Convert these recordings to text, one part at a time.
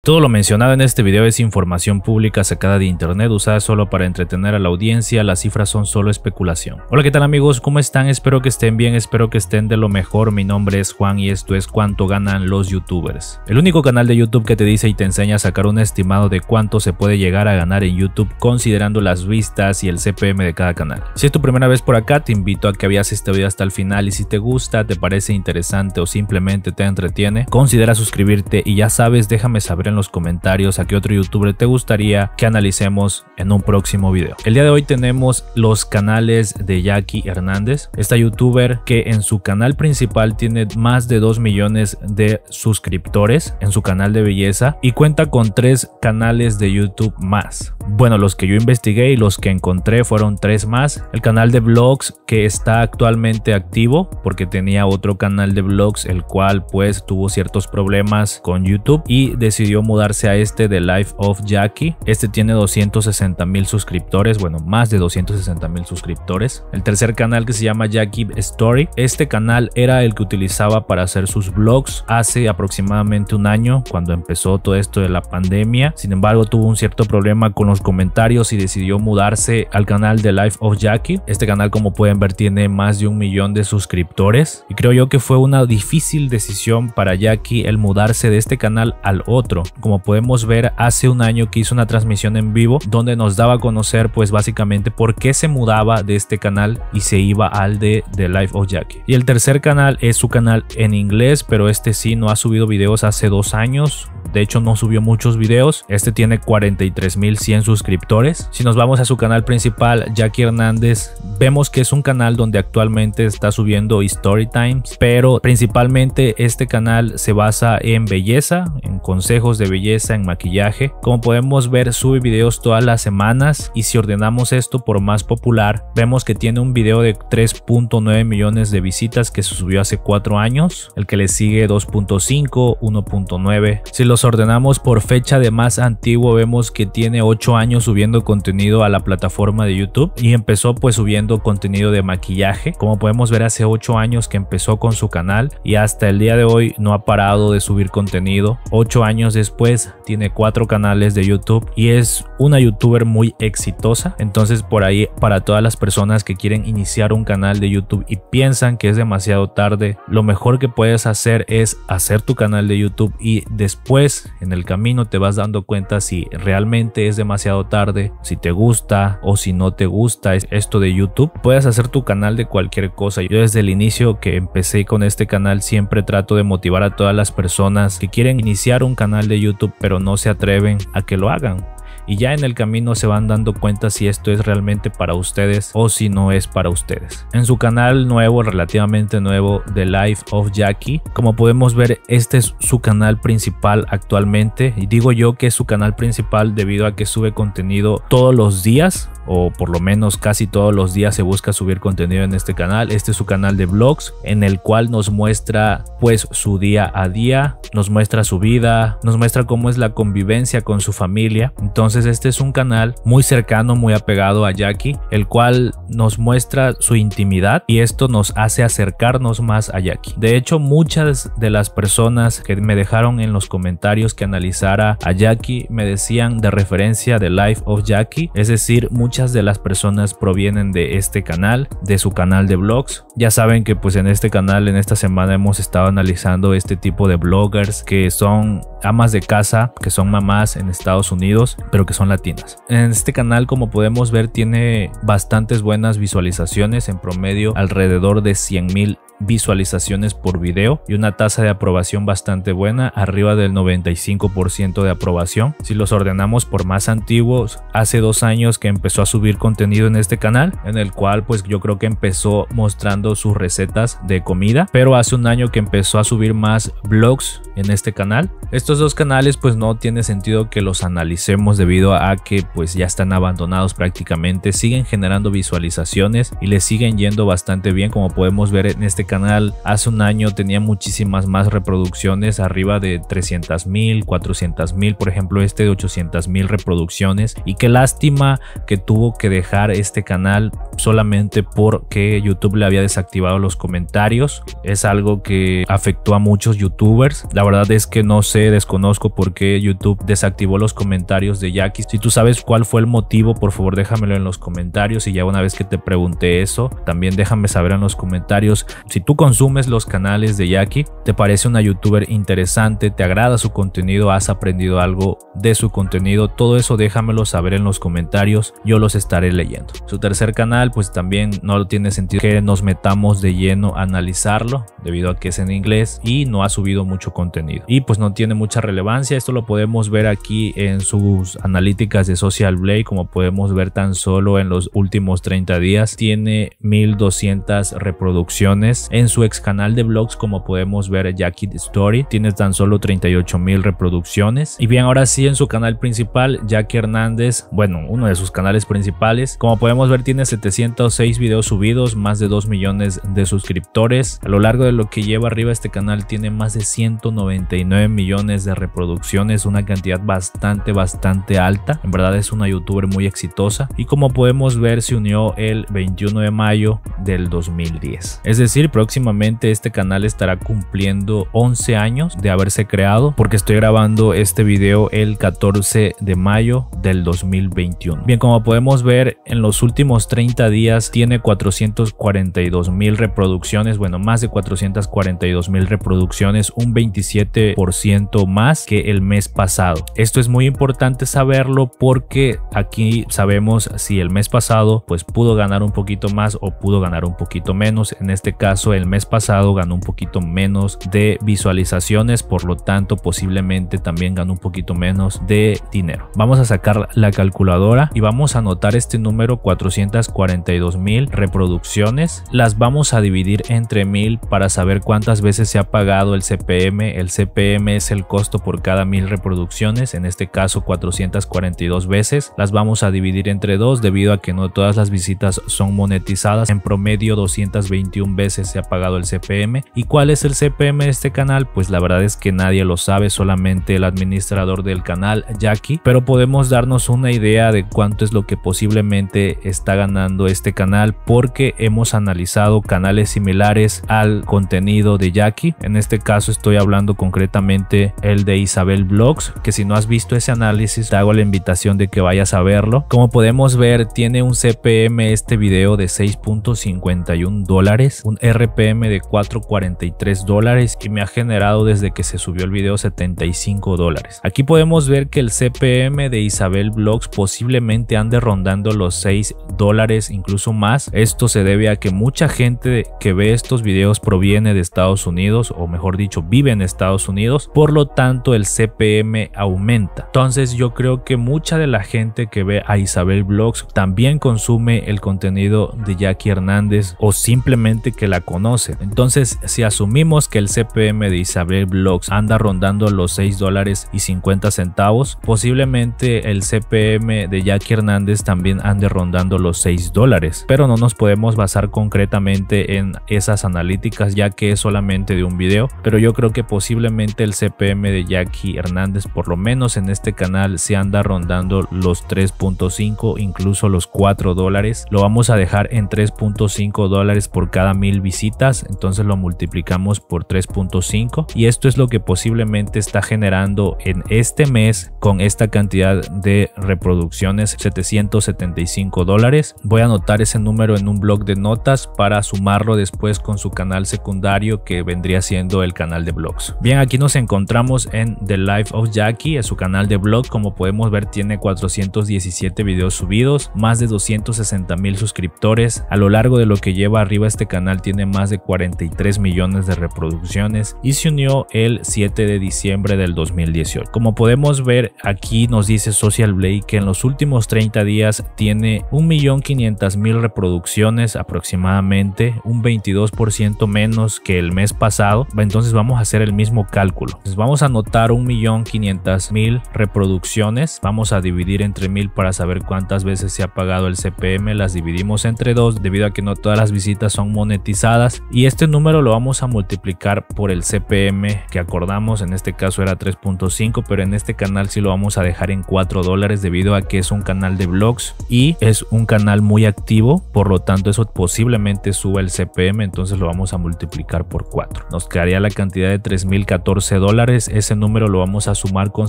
Todo lo mencionado en este video es información pública sacada de internet usada solo para entretener a la audiencia, las cifras son solo especulación. Hola, ¿qué tal amigos? ¿Cómo están? Espero que estén bien, espero que estén de lo mejor. Mi nombre es Juan y esto es Cuánto Ganan los YouTubers. El único canal de YouTube que te dice y te enseña a sacar un estimado de cuánto se puede llegar a ganar en YouTube considerando las vistas y el CPM de cada canal. Si es tu primera vez por acá, te invito a que veas este video hasta el final y si te gusta, te parece interesante o simplemente te entretiene, considera suscribirte y ya sabes, déjame saber en los comentarios a qué otro youtuber te gustaría que analicemos en un próximo video. El día de hoy tenemos los canales de Jackie Hernández, esta youtuber que en su canal principal tiene más de 2 millones de suscriptores en su canal de belleza y cuenta con 3 canales de YouTube más. Bueno, los que yo investigué y los que encontré fueron 3 más. El canal de vlogs que está actualmente activo porque tenía otro canal de vlogs el cual pues tuvo ciertos problemas con YouTube y decidió mudarse a este de Life of Jackie. Este tiene 260,000 suscriptores, bueno, más de 260,000 suscriptores. El tercer canal que se llama Jackie Story, este canal era el que utilizaba para hacer sus vlogs hace aproximadamente un año cuando empezó todo esto de la pandemia. Sin embargo, tuvo un cierto problema con los comentarios y decidió mudarse al canal de Life of Jackie. Este canal, como pueden ver, tiene más de 1 millón de suscriptores y creo yo que fue una difícil decisión para Jackie el mudarse de este canal al otro. Como podemos ver, hace un año que hizo una transmisión en vivo donde nos daba a conocer pues básicamente por qué se mudaba de este canal y se iba al de Life of Jackie. Y el tercer canal es su canal en inglés, pero este sí no ha subido videos hace 2 años. De hecho, no subió muchos videos. Este tiene 43,100 suscriptores. Si nos vamos a su canal principal, Jackie Hernández, vemos que es un canal donde actualmente está subiendo story times, pero principalmente este canal se basa en belleza, en consejos de belleza, en maquillaje. Como podemos ver, sube videos todas las semanas y si ordenamos esto por más popular, vemos que tiene un video de 3.9 millones de visitas que se subió hace 4 años. El que le sigue 2.5, 1.9. Si los ordenamos por fecha de más antiguo, vemos que tiene 8 años subiendo contenido a la plataforma de YouTube y empezó pues subiendo contenido de maquillaje. Como podemos ver, hace 8 años que empezó con su canal y hasta el día de hoy no ha parado de subir contenido. 8 años después tiene 4 canales de YouTube y es una youtuber muy exitosa. Entonces, por ahí, para todas las personas que quieren iniciar un canal de YouTube y piensan que es demasiado tarde, lo mejor que puedes hacer es hacer tu canal de YouTube y después en el camino te vas dando cuenta si realmente es demasiado tarde, si te gusta o si no te gusta esto de YouTube. Puedes hacer tu canal de cualquier cosa. Yo desde el inicio que empecé con este canal siempre trato de motivar a todas las personas que quieren iniciar un canal de YouTube pero no se atreven a que lo hagan. Y ya en el camino se van dando cuenta si esto es realmente para ustedes o si no es para ustedes. En su canal nuevo, relativamente nuevo, The Life of Jackie, como podemos ver, este es su canal principal actualmente. Y digo yo que es su canal principal debido a que sube contenido todos los días, o por lo menos casi todos los días se busca subir contenido en este canal. Este es su canal de vlogs en el cual nos muestra pues su día a día, nos muestra su vida, nos muestra cómo es la convivencia con su familia. Entonces este es un canal muy cercano, muy apegado a Jackie, el cual nos muestra su intimidad y esto nos hace acercarnos más a Jackie. De hecho, muchas de las personas que me dejaron en los comentarios que analizara a Jackie me decían de referencia de Life of Jackie, es decir, muchas de las personas provienen de este canal, de su canal de vlogs. Ya saben que pues en este canal en esta semana hemos estado analizando este tipo de bloggers que son amas de casa, que son mamás en Estados Unidos, pero que son latinas. En este canal, como podemos ver, tiene bastantes buenas visualizaciones, en promedio alrededor de 100,000 visualizaciones por video y una tasa de aprobación bastante buena, arriba del 95% de aprobación. Si los ordenamos por más antiguos, hace 2 años que empezó a subir contenido en este canal, en el cual pues yo creo que empezó mostrando sus recetas de comida, pero hace un año que empezó a subir más vlogs en este canal. Estos 2 canales pues no tiene sentido que los analicemos debido a que pues ya están abandonados prácticamente, siguen generando visualizaciones y les siguen yendo bastante bien. Como podemos ver en este canal hace un año tenía muchísimas más reproducciones, arriba de 300,000, 400,000, por ejemplo este de 800,000 reproducciones, y qué lástima que tuvo que dejar este canal solamente porque YouTube le había desactivado los comentarios. Es algo que afectó a muchos youtubers. La verdad es que no sé, desconozco por qué YouTube desactivó los comentarios de Jackie. Si tú sabes cuál fue el motivo, por favor déjamelo en los comentarios, y ya una vez que te pregunté eso, también déjame saber en los comentarios si tú consumes los canales de Jackie, te parece una youtuber interesante, te agrada su contenido, has aprendido algo de su contenido. Todo eso déjamelo saber en los comentarios, yo los estaré leyendo. Su tercer canal pues también no tiene sentido que nos metamos de lleno a analizarlo, debido a que es en inglés y no ha subido mucho contenido y pues no tiene mucha relevancia. Esto lo podemos ver aquí en sus analíticas de Social Blade. Como podemos ver, tan solo en los últimos 30 días tiene 1200 reproducciones. En su ex canal de vlogs, como podemos ver, Jackie The Story, tiene tan solo 38,000 reproducciones. Y bien, ahora sí, en su canal principal, Jackie Hernández, bueno, uno de sus canales principales, como podemos ver, tiene 706 videos subidos, más de 2 millones de suscriptores. A lo largo de lo que lleva arriba este canal tiene más de 199 millones de reproducciones, una cantidad bastante alta. En verdad es una youtuber muy exitosa, y como podemos ver, se unió el 21 de mayo del 2010. Es decir, próximamente este canal estará cumpliendo 11 años de haberse creado, porque estoy grabando este video el 14 de mayo del 2021. Bien, como podemos ver, en los últimos 30 días tiene 442,000 reproducciones, bueno, más de 442,000 reproducciones, un 27% más que el mes pasado. Esto es muy importante saberlo, porque aquí sabemos si el mes pasado pues pudo ganar un poquito más o pudo ganar un poquito menos. En este caso, el mes pasado ganó un poquito menos de visualizaciones, por lo tanto posiblemente también ganó un poquito menos de dinero. Vamos a sacar la calculadora y vamos a anotar este número, 442,000 reproducciones. Las vamos a dividir entre 1000 para saber cuántas veces se ha pagado el CPM. El CPM es el costo por cada 1000 reproducciones, en este caso 442 veces. Las vamos a dividir entre 2 debido a que no todas las visitas son monetizadas. En promedio 221 veces se ha pagado el CPM. ¿Y cuál es el CPM de este canal? Pues la verdad es que nadie lo sabe, solamente el administrador del canal, Jackie, pero podemos darnos una idea de cuánto es lo que posiblemente está ganando este canal, porque hemos analizado canales similares al contenido de Jackie. En este caso estoy hablando concretamente el de Isabel Vlogs, que si no has visto ese análisis te hago la invitación de que vayas a verlo. Como podemos ver, tiene un CPM este video de $6.51, un RPM de $4.43 y me ha generado desde que se subió el video $75. Aquí podemos ver que el CPM de Isabel Vlogs posiblemente ande rondando los $6, incluso más. Esto se debe a que mucha gente que ve estos videos proviene de Estados Unidos, o mejor dicho, vive en Estados Unidos, por lo tanto el CPM aumenta. Entonces yo creo que mucha de la gente que ve a Isabel Vlogs también consume el contenido de Jackie Hernández, o simplemente que la conoce. Entonces, si asumimos que el CPM de Isabel Vlogs anda rondando los $6.50, posiblemente el CPM de Jackie Hernández también ande rondando los $6, pero no nos podemos basar concretamente en esas analíticas, ya que es solamente de un video. Pero yo creo que posiblemente el CPM de Jackie Hernández, por lo menos en este canal, se anda rondando los 3.5, incluso los $4. Lo vamos a dejar en $3.5 por cada 1000 visitas, entonces lo multiplicamos por 3.5 y esto es lo que posiblemente está generando en este mes con esta cantidad de reproducciones, $775. Voy a anotar ese número en un blog de notas para sumarlo después con su canal secundario, que vendría siendo el canal de vlogs. Bien, aquí nos encontramos en The Life of Jackie, es su canal de vlog. Como podemos ver, tiene 417 videos subidos, más de 260,000 suscriptores. A lo largo de lo que lleva arriba este canal tiene más de 43 millones de reproducciones y se unió el 7 de diciembre del 2018. Como podemos ver, aquí nos dice Social Blade que en los últimos 30 días tiene 1.500.000 reproducciones aproximadamente, un 22% menos que el mes pasado. Entonces vamos a hacer el mismo cálculo. Entonces vamos a anotar 1.500.000 reproducciones, vamos a dividir entre 1000 para saber cuántas veces se ha pagado el CPM. Las dividimos entre 2 debido a que no todas las visitas son monetizadas. visualizadas, y este número lo vamos a multiplicar por el CPM que acordamos. En este caso era 3.5, pero en este canal sí lo vamos a dejar en $4 debido a que es un canal de vlogs y es un canal muy activo, por lo tanto eso posiblemente suba el CPM, entonces lo vamos a multiplicar por 4. Nos quedaría la cantidad de $3.014. Ese número lo vamos a sumar con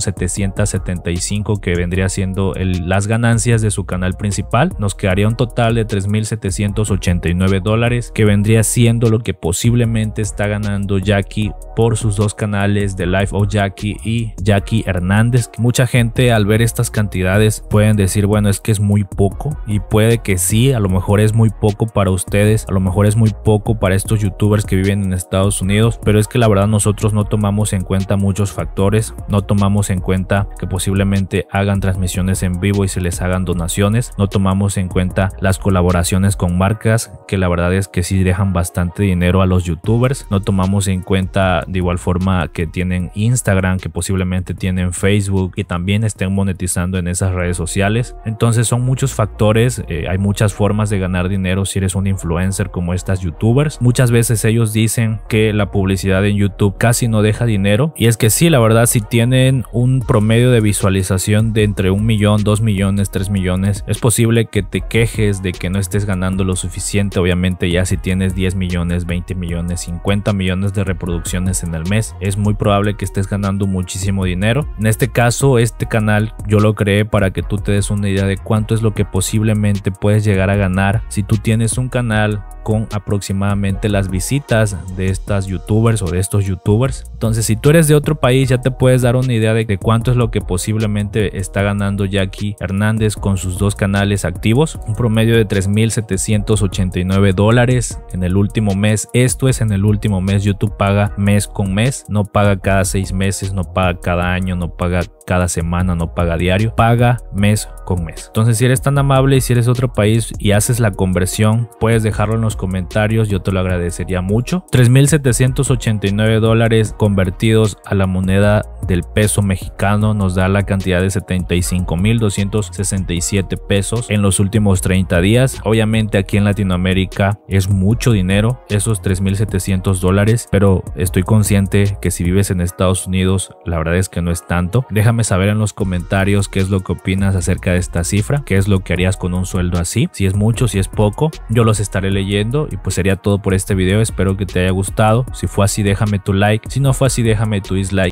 775 que vendría siendo las ganancias de su canal principal. Nos quedaría un total de $3.789 que vendría siendo lo que posiblemente está ganando Jackie por sus dos canales de Life of Jackie y Jackie Hernández. Mucha gente al ver estas cantidades pueden decir, bueno, es que es muy poco, y puede que sí, a lo mejor es muy poco para ustedes, a lo mejor es muy poco para estos youtubers que viven en Estados Unidos, pero es que la verdad nosotros no tomamos en cuenta muchos factores. No tomamos en cuenta que posiblemente hagan transmisiones en vivo y se les hagan donaciones, no tomamos en cuenta las colaboraciones con marcas, que la verdad es que sí dejan bastante dinero a los youtubers, no tomamos en cuenta de igual forma que tienen Instagram, que posiblemente tienen Facebook y también estén monetizando en esas redes sociales. Entonces son muchos factores, hay muchas formas de ganar dinero si eres un influencer como estas youtubers. Muchas veces ellos dicen que la publicidad en YouTube casi no deja dinero, y es que sí, la verdad, si tienen un promedio de visualización de entre 1 millón, 2 millones, 3 millones, es posible que te quejes de que no estés ganando lo suficiente. Obviamente ya si tienes 10 millones, 20 millones, 50 millones de reproducciones en el mes, es muy probable que estés ganando muchísimo dinero. En este caso, este canal yo lo creé para que tú te des una idea de cuánto es lo que posiblemente puedes llegar a ganar si tú tienes un canal con aproximadamente las visitas de estas youtubers o de estos youtubers. Entonces, si tú eres de otro país, ya te puedes dar una idea de cuánto es lo que posiblemente está ganando Jackie Hernández con sus dos canales activos. Un promedio de $3.789 en el último mes. Esto es en el último mes. YouTube paga mes con mes, no paga cada 6 meses, no paga cada año, no paga cada semana, no paga diario, paga mes con mes. Entonces, si eres tan amable y si eres de otro país y haces la conversión, puedes dejarlo en los comentarios, yo te lo agradecería mucho. $3.789 convertidos a la moneda del peso mexicano nos da la cantidad de 75,267 pesos en los últimos 30 días. Obviamente aquí en Latinoamérica es mucho dinero esos $3.700, pero estoy consciente que si vives en Estados Unidos la verdad es que no es tanto. Déjame saber en los comentarios qué es lo que opinas acerca de esta cifra, qué es lo que harías con un sueldo así, si es mucho, si es poco. Yo los estaré leyendo. Y pues sería todo por este video. Espero que te haya gustado. Si fue así, déjame tu like. Si no fue así, déjame tu dislike.